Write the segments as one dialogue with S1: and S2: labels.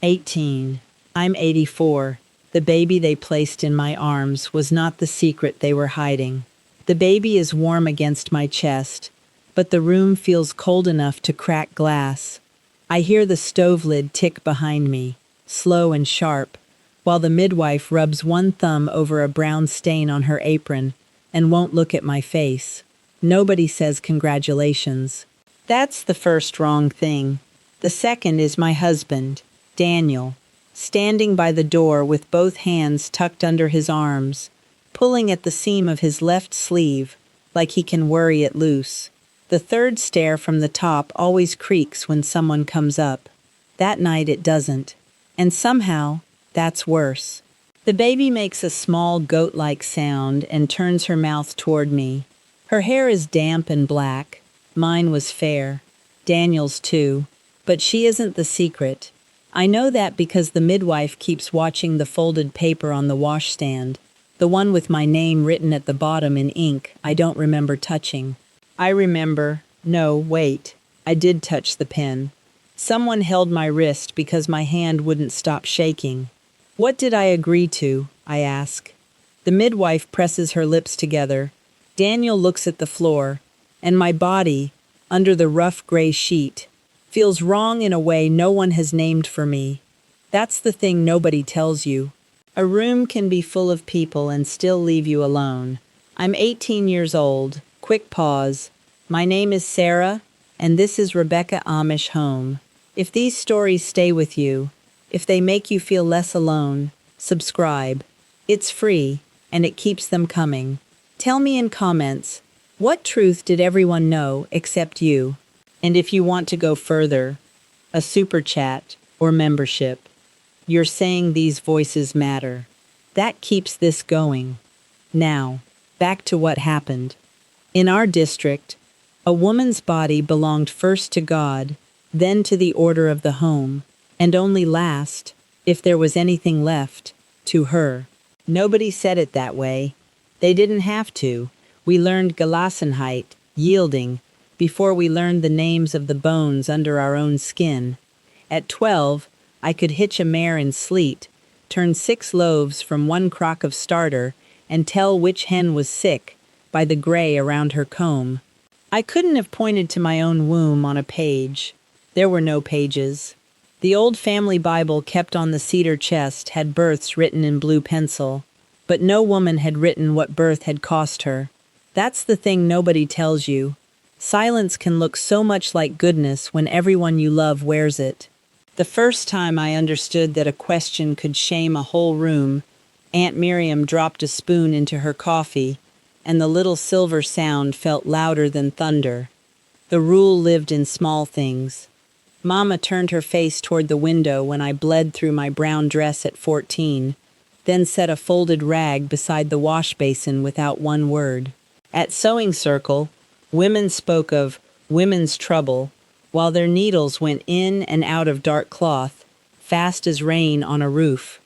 S1: 18. I'm 84. The baby they placed in my arms was not the secret they were hiding. The baby is warm against my chest, but the room feels cold enough to crack glass. I hear the stove lid tick behind me, slow and sharp, while the midwife rubs one thumb over a brown stain on her apron and won't look at my face. Nobody says congratulations. That's the first wrong thing. The second is my husband, Daniel, standing by the door with both hands tucked under his arms, pulling at the seam of his left sleeve like he can worry it loose. The third stair from the top always creaks when someone comes up. That night it doesn't. And somehow, that's worse. The baby makes a small goat-like sound and turns her mouth toward me. Her hair is damp and black. Mine was fair. Daniel's too. But she isn't the secret. I know that because the midwife keeps watching the folded paper on the washstand, the one with my name written at the bottom in ink I don't remember touching. I did touch the pen. Someone held my wrist because my hand wouldn't stop shaking. What did I agree to? I ask. The midwife presses her lips together. Daniel looks at the floor, and my body, under the rough gray sheet, feels wrong in a way no one has named for me. That's the thing nobody tells you. A room can be full of people and still leave you alone. I'm 18 years old. Quick pause. My name is Sarah, and this is Rebecca Amish Home. If these stories stay with you, if they make you feel less alone, subscribe. It's free, and it keeps them coming. Tell me in comments, what truth did everyone know except you? And if you want to go further, a super chat or membership. You're saying these voices matter. That keeps this going. Now, back to what happened. In our district, a woman's body belonged first to God, then to the order of the home, and only last, if there was anything left, to her. Nobody said it that way. They didn't have to. We learned Gelassenheit, yielding, before we learned the names of the bones under our own skin. At 12, I could hitch a mare in sleet, turn 6 loaves from 1 crock of starter, and tell which hen was sick by the gray around her comb. I couldn't have pointed to my own womb on a page. There were no pages. The old family Bible kept on the cedar chest had births written in blue pencil, but no woman had written what birth had cost her. That's the thing nobody tells you. Silence can look so much like goodness when everyone you love wears it. The first time I understood that a question could shame a whole room, Aunt Miriam dropped a spoon into her coffee, and the little silver sound felt louder than thunder. The rule lived in small things. Mama turned her face toward the window when I bled through my brown dress at 14, then set a folded rag beside the wash basin without one word. At sewing circle, women spoke of women's trouble, while their needles went in and out of dark cloth, fast as rain on a roof.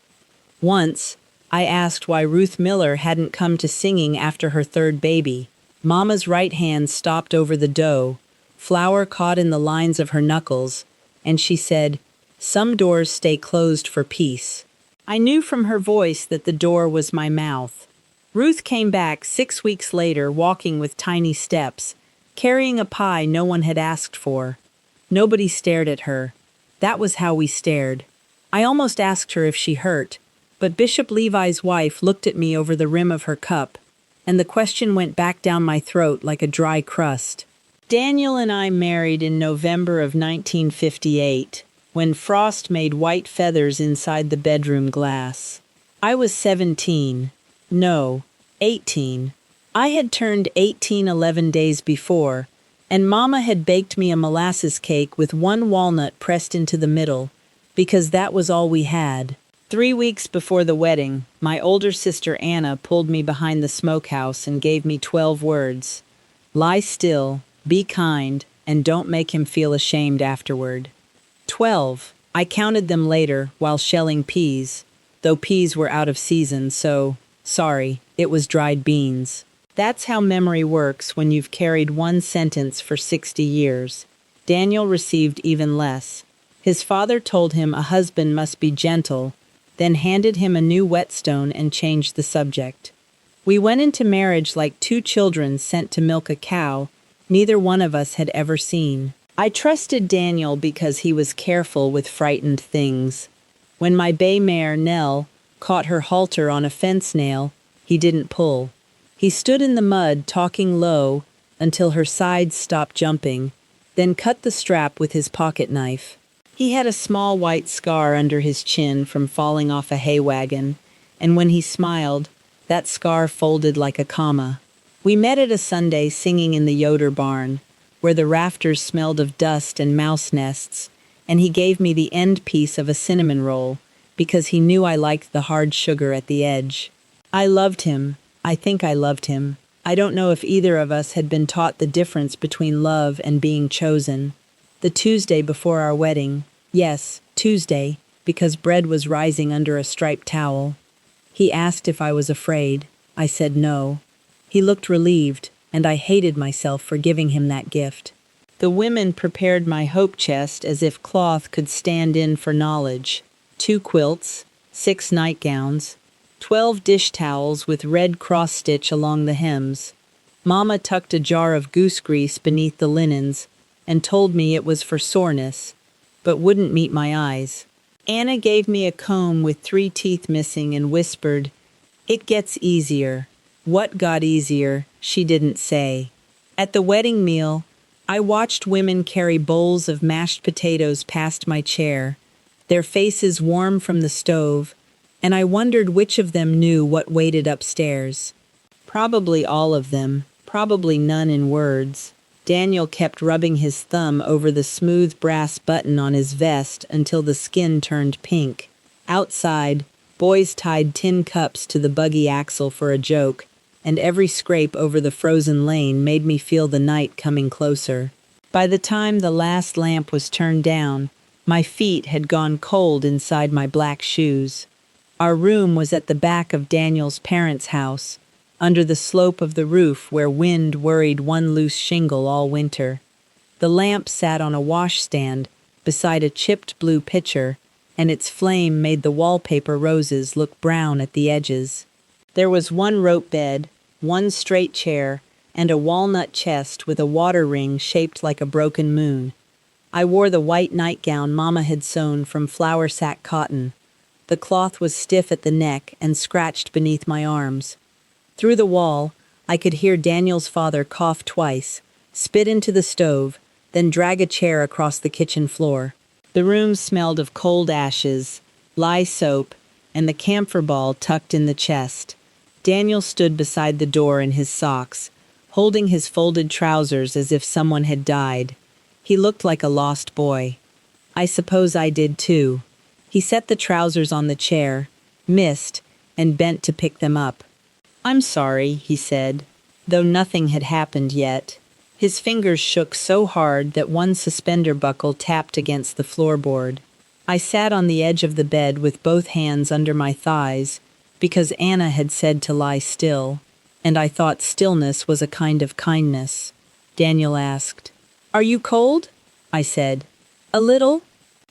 S1: Once, I asked why Ruth Miller hadn't come to singing after her 3rd baby. Mama's right hand stopped over the dough, flour caught in the lines of her knuckles, and she said, "Some doors stay closed for peace." I knew from her voice that the door was my mouth. Ruth came back 6 weeks later walking with tiny steps, carrying a pie no one had asked for. Nobody stared at her. That was how we stared. I almost asked her if she hurt, but Bishop Levi's wife looked at me over the rim of her cup, and the question went back down my throat like a dry crust. Daniel and I married in November of 1958, when frost made white feathers inside the bedroom glass. I was 17. No, 18. I had turned 18 11 days before, and Mama had baked me a molasses cake with 1 walnut pressed into the middle, because that was all we had. 3 weeks before the wedding, my older sister Anna pulled me behind the smokehouse and gave me 12 words. Lie still, be kind, and don't make him feel ashamed afterward. 12. I counted them later while shelling peas, though peas were out of season, so, sorry, it was dried beans. That's how memory works when you've carried one sentence for 60 years. Daniel received even less. His father told him a husband must be gentle, then handed him a new whetstone and changed the subject. We went into marriage like two children sent to milk a cow neither one of us had ever seen. I trusted Daniel because he was careful with frightened things. When my bay mare, Nell, caught her halter on a fence nail, he didn't pull. He stood in the mud talking low until her sides stopped jumping, then cut the strap with his pocket knife. He had a small white scar under his chin from falling off a hay wagon, and when he smiled, that scar folded like a comma. We met at a Sunday singing in the Yoder barn, where the rafters smelled of dust and mouse nests, and he gave me the end piece of a cinnamon roll because he knew I liked the hard sugar at the edge. I loved him. I think I loved him. I don't know if either of us had been taught the difference between love and being chosen. The Tuesday before our wedding, yes, Tuesday, because bread was rising under a striped towel. He asked if I was afraid. I said no. He looked relieved, and I hated myself for giving him that gift. The women prepared my hope chest as if cloth could stand in for knowledge. 2 quilts, 6 nightgowns, 12 dish towels with red cross-stitch along the hems. Mama tucked a jar of goose grease beneath the linens and told me it was for soreness, but wouldn't meet my eyes. Anna gave me a comb with 3 teeth missing and whispered, "It gets easier." What got easier, she didn't say. At the wedding meal, I watched women carry bowls of mashed potatoes past my chair, their faces warm from the stove, and I wondered which of them knew what waited upstairs. Probably all of them, probably none in words. Daniel kept rubbing his thumb over the smooth brass button on his vest until the skin turned pink. Outside, boys tied tin cups to the buggy axle for a joke, and every scrape over the frozen lane made me feel the night coming closer. By the time the last lamp was turned down, my feet had gone cold inside my black shoes. Our room was at the back of Daniel's parents' house, under the slope of the roof where wind worried one loose shingle all winter. The lamp sat on a washstand beside a chipped blue pitcher, and its flame made the wallpaper roses look brown at the edges. There was 1 rope bed, 1 straight chair, and a walnut chest with a water ring shaped like a broken moon. I wore the white nightgown Mama had sewn from flour sack cotton. The cloth was stiff at the neck and scratched beneath my arms. Through the wall, I could hear Daniel's father cough twice, spit into the stove, then drag a chair across the kitchen floor. The room smelled of cold ashes, lye soap, and the camphor ball tucked in the chest. Daniel stood beside the door in his socks, holding his folded trousers as if someone had died. He looked like a lost boy. I suppose I did too. He set the trousers on the chair, missed, and bent to pick them up. "I'm sorry," he said, though nothing had happened yet. His fingers shook so hard that one suspender buckle tapped against the floorboard. I sat on the edge of the bed with both hands under my thighs, because Anna had said to lie still, and I thought stillness was a kind of kindness. Daniel asked, "Are you cold?" I said, "A little."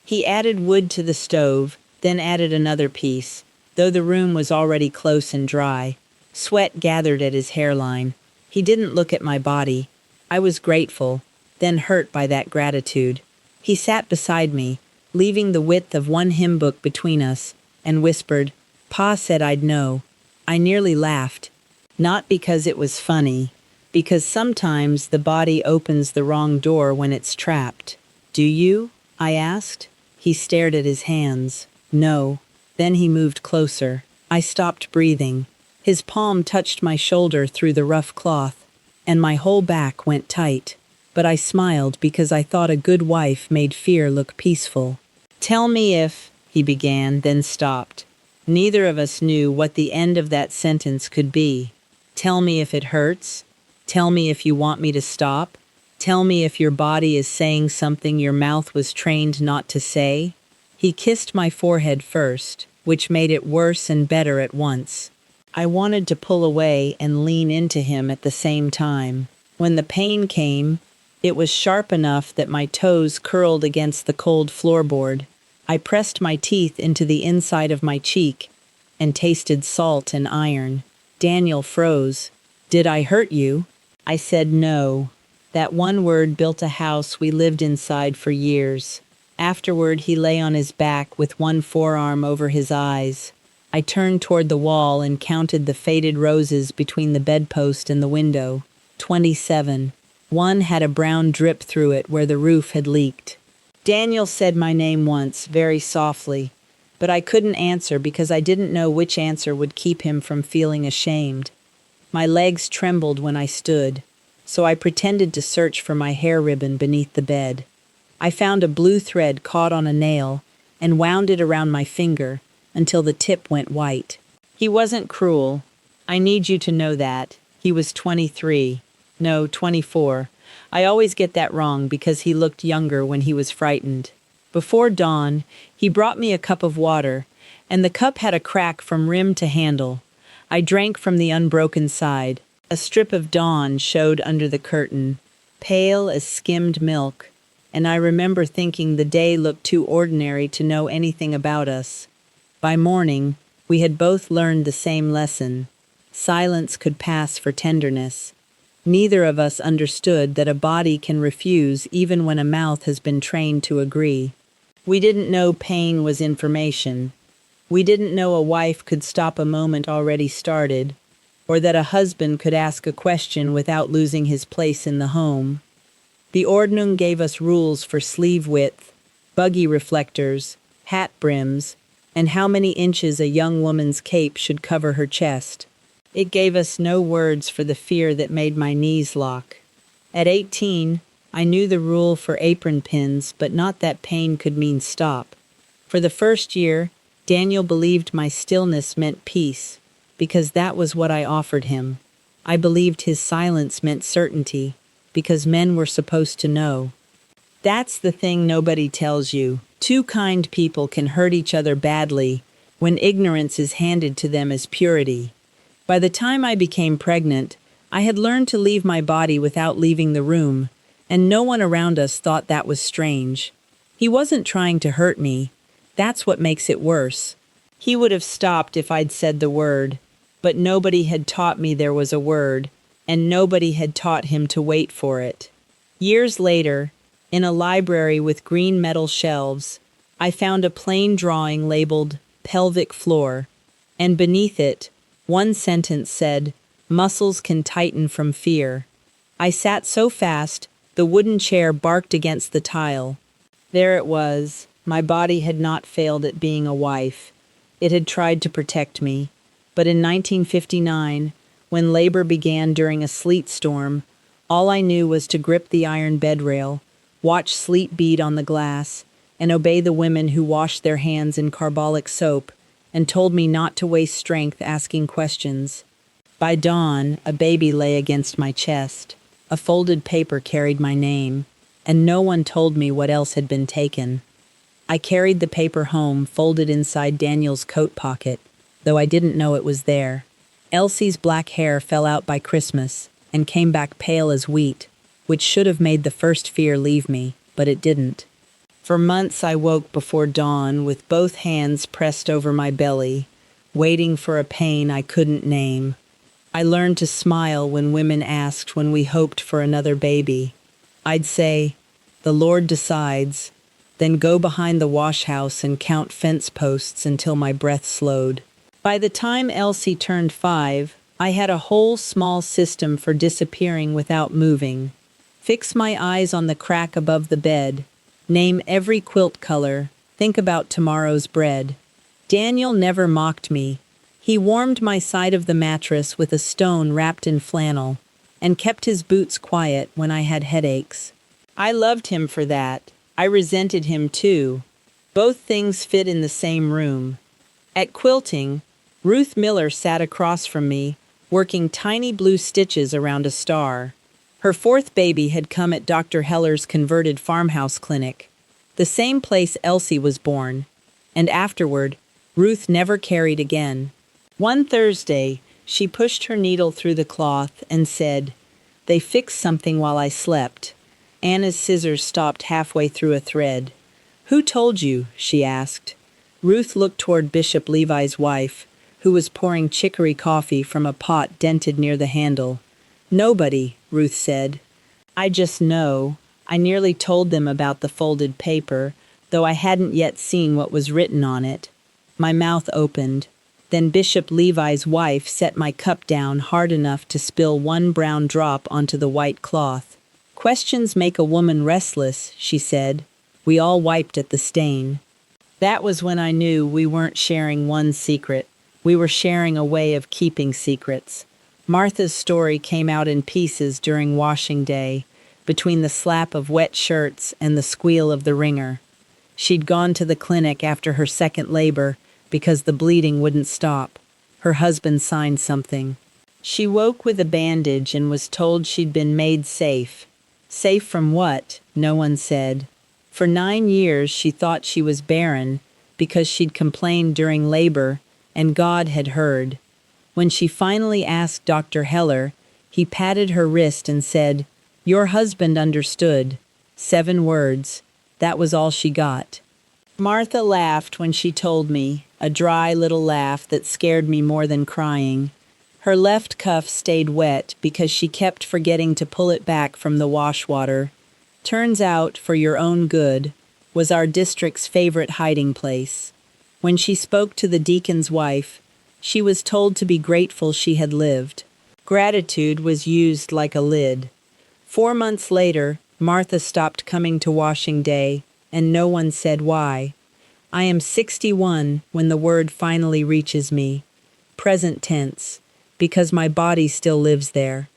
S1: He added wood to the stove, then added another piece, though the room was already close and dry. Sweat gathered at his hairline. He didn't look at my body. I was grateful, then hurt by that gratitude. He sat beside me, leaving the width of 1 hymn book between us, and whispered, "Pa said I'd know." I nearly laughed. Not because it was funny, because sometimes the body opens the wrong door when it's trapped. "Do you?" I asked. He stared at his hands. "No." Then he moved closer. I stopped breathing. His palm touched my shoulder through the rough cloth, and my whole back went tight. But I smiled because I thought a good wife made fear look peaceful. "Tell me if," he began, then stopped. Neither of us knew what the end of that sentence could be. "Tell me if it hurts? Tell me if you want me to stop? Tell me if your body is saying something your mouth was trained not to say?" He kissed my forehead first, which made it worse and better at once. I wanted to pull away and lean into him at the same time. When the pain came, It was sharp enough that my toes curled against the cold floorboard. I pressed my teeth into the inside of my cheek and tasted salt and iron. Daniel froze. "Did I hurt you?" I said no. That one word built a house we lived inside for years. Afterward, he lay on his back with one forearm over his eyes. I turned toward the wall and counted the faded roses between the bedpost and the window. 27. One had a brown drip through it where the roof had leaked. Daniel said my name once, very softly, but I couldn't answer because I didn't know which answer would keep him from feeling ashamed. My legs trembled when I stood, so I pretended to search for my hair ribbon beneath the bed. I found a blue thread caught on a nail and wound it around my finger until the tip went white. He wasn't cruel. I need you to know that. He was 23. No, 24. I always get that wrong because he looked younger when he was frightened. Before dawn, he brought me a cup of water, and the cup had a crack from rim to handle. I drank from the unbroken side. A strip of dawn showed under the curtain, pale as skimmed milk, and I remember thinking the day looked too ordinary to know anything about us. By morning, we had both learned the same lesson. Silence could pass for tenderness. Neither of us understood that a body can refuse even when a mouth has been trained to agree. We didn't know pain was information. We didn't know a wife could stop a moment already started, or that a husband could ask a question without losing his place in the home. The Ordnung gave us rules for sleeve width, buggy reflectors, hat brims, and how many inches a young woman's cape should cover her chest. It gave us no words for the fear that made my knees lock. At 18, I knew the rule for apron pins, but not that pain could mean stop. For the first year, Daniel believed my stillness meant peace, because that was what I offered him. I believed his silence meant certainty, because men were supposed to know. That's the thing nobody tells you. Two kind people can hurt each other badly when ignorance is handed to them as purity. By the time I became pregnant, I had learned to leave my body without leaving the room, and no one around us thought that was strange. He wasn't trying to hurt me. That's what makes it worse. He would have stopped if I'd said the word, but nobody had taught me there was a word, and nobody had taught him to wait for it. Years later, in a library with green metal shelves, I found a plain drawing labeled pelvic floor, and beneath it, one sentence said, "Muscles can tighten from fear." I sat so fast, the wooden chair barked against the tile. There it was. My body had not failed at being a wife. It had tried to protect me. But in 1959, when labor began during a sleet storm, all I knew was to grip the iron bed rail, watch sleet bead on the glass, and obey the women who washed their hands in carbolic soap and told me not to waste strength asking questions. By dawn, a baby lay against my chest. A folded paper carried my name, and no one told me what else had been taken. I carried the paper home, folded inside Daniel's coat pocket, though I didn't know it was there. Elsie's black hair fell out by Christmas and came back pale as wheat, which should have made the first fear leave me, but it didn't. For months I woke before dawn with both hands pressed over my belly, waiting for a pain I couldn't name. I learned to smile when women asked when we hoped for another baby. I'd say, "The Lord decides," then go behind the wash house and count fence posts until my breath slowed. By the time Elsie turned 5, I had a whole small system for disappearing without moving. Fix my eyes on the crack above the bed. Name every quilt color. Think about tomorrow's bread. Daniel never mocked me. He warmed my side of the mattress with a stone wrapped in flannel and kept his boots quiet when I had headaches. I loved him for that. I resented him too. Both things fit in the same room. At quilting, Ruth Miller sat across from me, working tiny blue stitches around a star. Her 4th baby had come at Dr. Heller's converted farmhouse clinic, the same place Elsie was born, and afterward, Ruth never carried again. One Thursday, she pushed her needle through the cloth and said, "They fixed something while I slept." Anna's scissors stopped halfway through a thread. "Who told you?" she asked. Ruth looked toward Bishop Levi's wife, who was pouring chicory coffee from a pot dented near the handle. "Nobody," Ruth said. "I just know. I nearly told them about the folded paper, though I hadn't yet seen what was written on it." My mouth opened. Then Bishop Levi's wife set my cup down hard enough to spill one brown drop onto the white cloth. "Questions make a woman restless," she said. We all wiped at the stain. That was when I knew we weren't sharing one secret. We were sharing a way of keeping secrets. Martha's story came out in pieces during washing day, between the slap of wet shirts and the squeal of the wringer. She'd gone to the clinic after her second labor because the bleeding wouldn't stop. Her husband signed something. She woke with a bandage and was told she'd been made safe. Safe from what? No one said. For 9 years she thought she was barren because she'd complained during labor and God had heard. When she finally asked Dr. Heller, he patted her wrist and said, "Your husband understood." 7 words. That was all she got. Martha laughed when she told me, a dry little laugh that scared me more than crying. Her left cuff stayed wet because she kept forgetting to pull it back from the wash water. "Turns out, for your own good," was our district's favorite hiding place. When she spoke to the deacon's wife, she was told to be grateful she had lived. Gratitude was used like a lid. 4 months later, Martha stopped coming to washing day, and no one said why. I am 61 when the word finally reaches me. Present tense, because my body still lives there.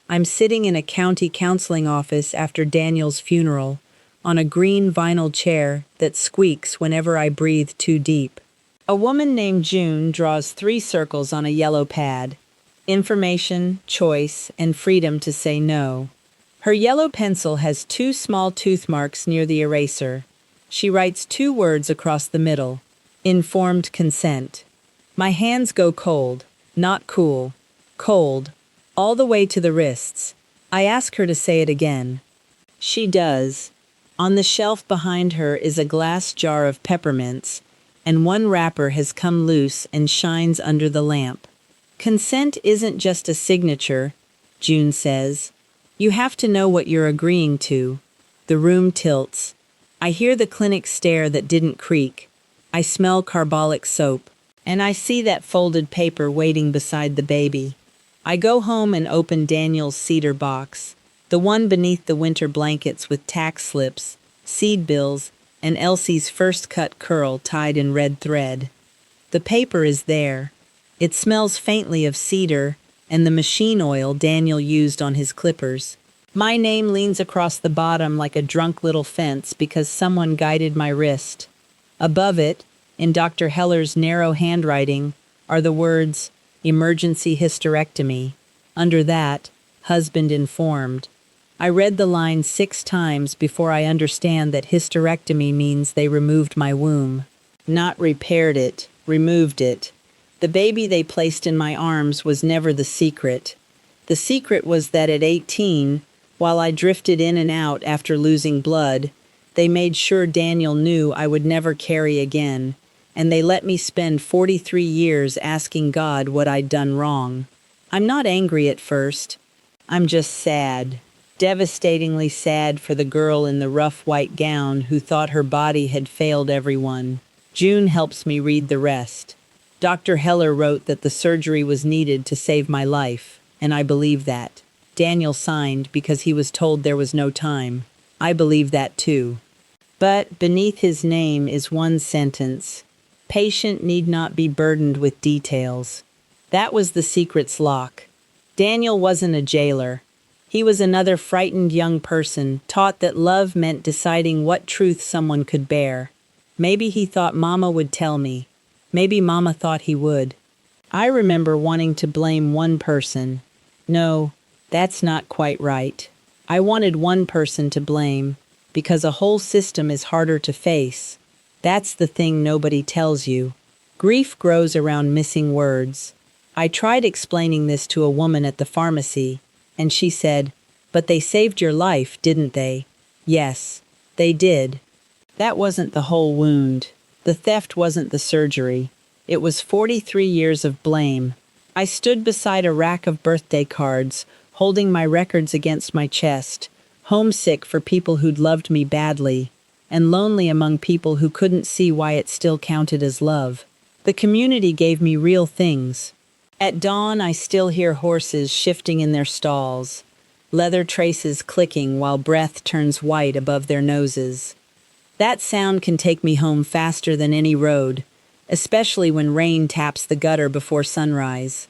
S1: I'm sitting in a county counseling office after Daniel's funeral, on a green vinyl chair that squeaks whenever I breathe too deep. A woman named June draws 3 circles on a yellow pad. Information, choice, and freedom to say no. Her yellow pencil has 2 small tooth marks near the eraser. She writes 2 words across the middle. Informed consent. My hands go cold, not cool. Cold. All the way to the wrists. I ask her to say it again. She does. On the shelf behind her is a glass jar of peppermints, and one wrapper has come loose and shines under the lamp. Consent isn't just a signature, June says. You have to know what you're agreeing to. The room tilts. I hear the clinic stair that didn't creak. I smell carbolic soap. And I see that folded paper waiting beside the baby. I go home and open Daniel's cedar box, the one beneath the winter blankets with tax slips, seed bills, and Elsie's first cut curl tied in red thread. The paper is there. It smells faintly of cedar and the machine oil Daniel used on his clippers. My name leans across the bottom like a drunk little fence because someone guided my wrist. Above it, in Dr. Heller's narrow handwriting, are the words, "Emergency hysterectomy." Under that, "Husband informed." I read the line 6 times before I understand that hysterectomy means they removed my womb. Not repaired it, removed it. The baby they placed in my arms was never the secret. The secret was that at 18, while I drifted in and out after losing blood, they made sure Daniel knew I would never carry again, and they let me spend 43 years asking God what I'd done wrong. I'm not angry at first. I'm just sad. Devastatingly sad for the girl in the rough white gown who thought her body had failed everyone. June helps me read the rest. Dr. Heller wrote that the surgery was needed to save my life, and I believe that. Daniel signed because he was told there was no time. I believe that too. But beneath his name is one sentence. Patient need not be burdened with details. That was the secret's lock. Daniel wasn't a jailer. He was another frightened young person, taught that love meant deciding what truth someone could bear. Maybe he thought Mama would tell me. Maybe Mama thought he would. I remember wanting to blame one person. No, that's not quite right. I wanted one person to blame, because a whole system is harder to face. That's the thing nobody tells you. Grief grows around missing words. I tried explaining this to a woman at the pharmacy, and she said, "But they saved your life, didn't they?" Yes, they did. That wasn't the whole wound. The theft wasn't the surgery. It was 43 years of blame. I stood beside a rack of birthday cards, holding my records against my chest, homesick for people who'd loved me badly, and lonely among people who couldn't see why it still counted as love. The community gave me real things. At dawn, I still hear horses shifting in their stalls, leather traces clicking while breath turns white above their noses. That sound can take me home faster than any road, especially when rain taps the gutter before sunrise.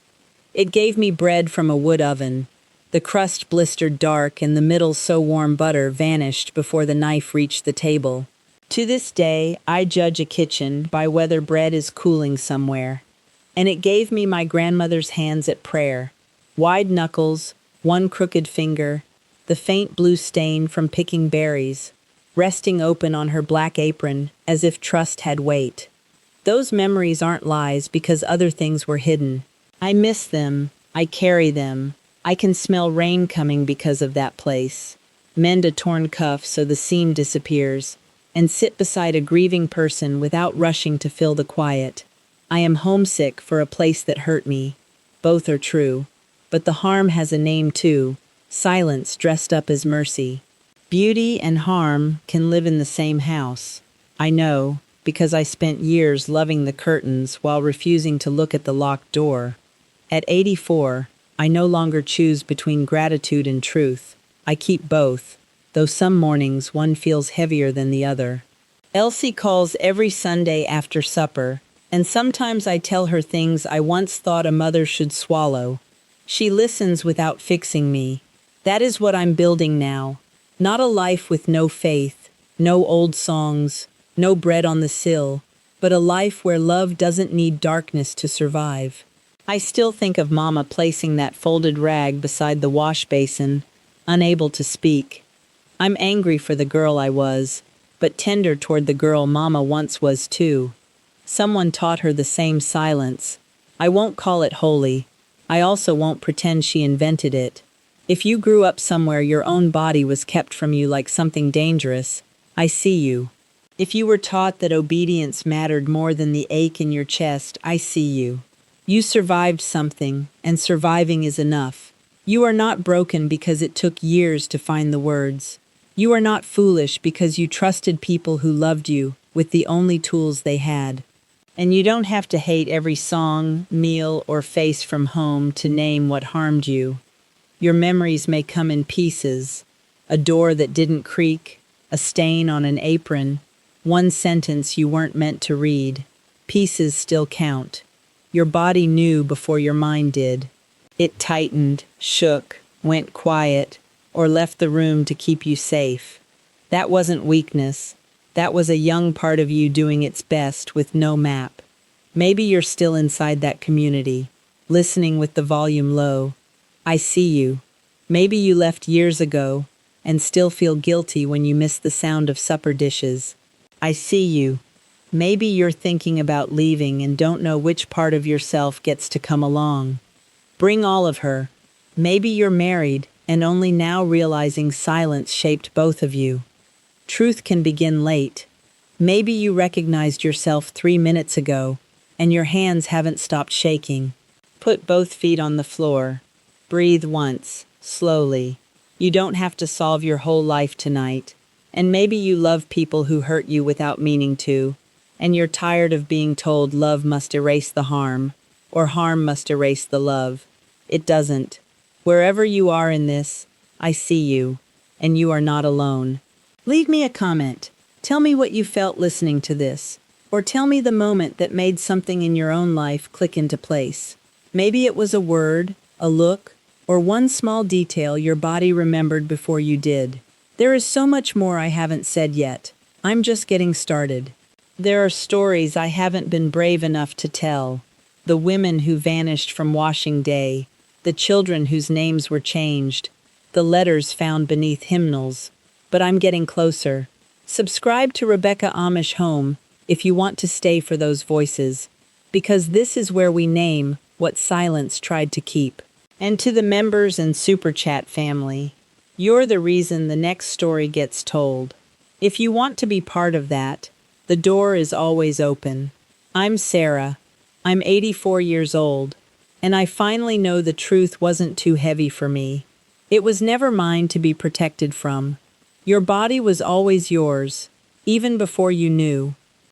S1: It gave me bread from a wood oven. The crust blistered dark and the middle so warm butter vanished before the knife reached the table. To this day, I judge a kitchen by whether bread is cooling somewhere. And it gave me my grandmother's hands at prayer. Wide knuckles, one crooked finger, the faint blue stain from picking berries, resting open on her black apron as if trust had weight. Those memories aren't lies because other things were hidden. I miss them. I carry them. I can smell rain coming because of that place. Mend a torn cuff so the seam disappears, and sit beside a grieving person without rushing to fill the quiet. I am homesick for a place that hurt me. Both are true. But the harm has a name too. Silence dressed up as mercy. Beauty and harm can live in the same house. I know, because I spent years loving the curtains while refusing to look at the locked door. At 84, I no longer choose between gratitude and truth. I keep both, though some mornings one feels heavier than the other. Elsie calls every Sunday after supper, and sometimes I tell her things I once thought a mother should swallow. She listens without fixing me. That is what I'm building now. Not a life with no faith, no old songs, no bread on the sill, but a life where love doesn't need darkness to survive. I still think of Mama placing that folded rag beside the wash basin, unable to speak. I'm angry for the girl I was, but tender toward the girl Mama once was too. Someone taught her the same silence. I won't call it holy. I also won't pretend she invented it. If you grew up somewhere your own body was kept from you like something dangerous, I see you. If you were taught that obedience mattered more than the ache in your chest, I see you. You survived something, and surviving is enough. You are not broken because it took years to find the words. You are not foolish because you trusted people who loved you with the only tools they had. And you don't have to hate every song, meal, or face from home to name what harmed you. Your memories may come in pieces. A door that didn't creak, a stain on an apron, one sentence you weren't meant to read. Pieces still count. Your body knew before your mind did. It tightened, shook, went quiet, or left the room to keep you safe. That wasn't weakness. That was a young part of you doing its best with no map. Maybe you're still inside that community, listening with the volume low. I see you. Maybe you left years ago and still feel guilty when you miss the sound of supper dishes. I see you. Maybe you're thinking about leaving and don't know which part of yourself gets to come along. Bring all of her. Maybe you're married and only now realizing silence shaped both of you. Truth can begin late. Maybe you recognized yourself 3 minutes ago, and your hands haven't stopped shaking. Put both feet on the floor. Breathe once, slowly. You don't have to solve your whole life tonight. And maybe you love people who hurt you without meaning to, and you're tired of being told love must erase the harm, or harm must erase the love. It doesn't. Wherever you are in this, I see you, and you are not alone. Leave me a comment. Tell me what you felt listening to this, or tell me the moment that made something in your own life click into place. Maybe it was a word, a look, or one small detail your body remembered before you did. There is so much more I haven't said yet. I'm just getting started. There are stories I haven't been brave enough to tell. The women who vanished from washing day, the children whose names were changed, the letters found beneath hymnals. But I'm getting closer. Subscribe to Rebecca Amish Home if you want to stay for those voices, because this is where we name what silence tried to keep. And to the members and Super Chat family, You're the reason the next story gets told. If you want to be part of that, the door is always open. I'm Sarah. I'm 84 years old, and I finally know the truth wasn't too heavy for me. It was never mine to be protected from. Your body was always yours, even before you knew.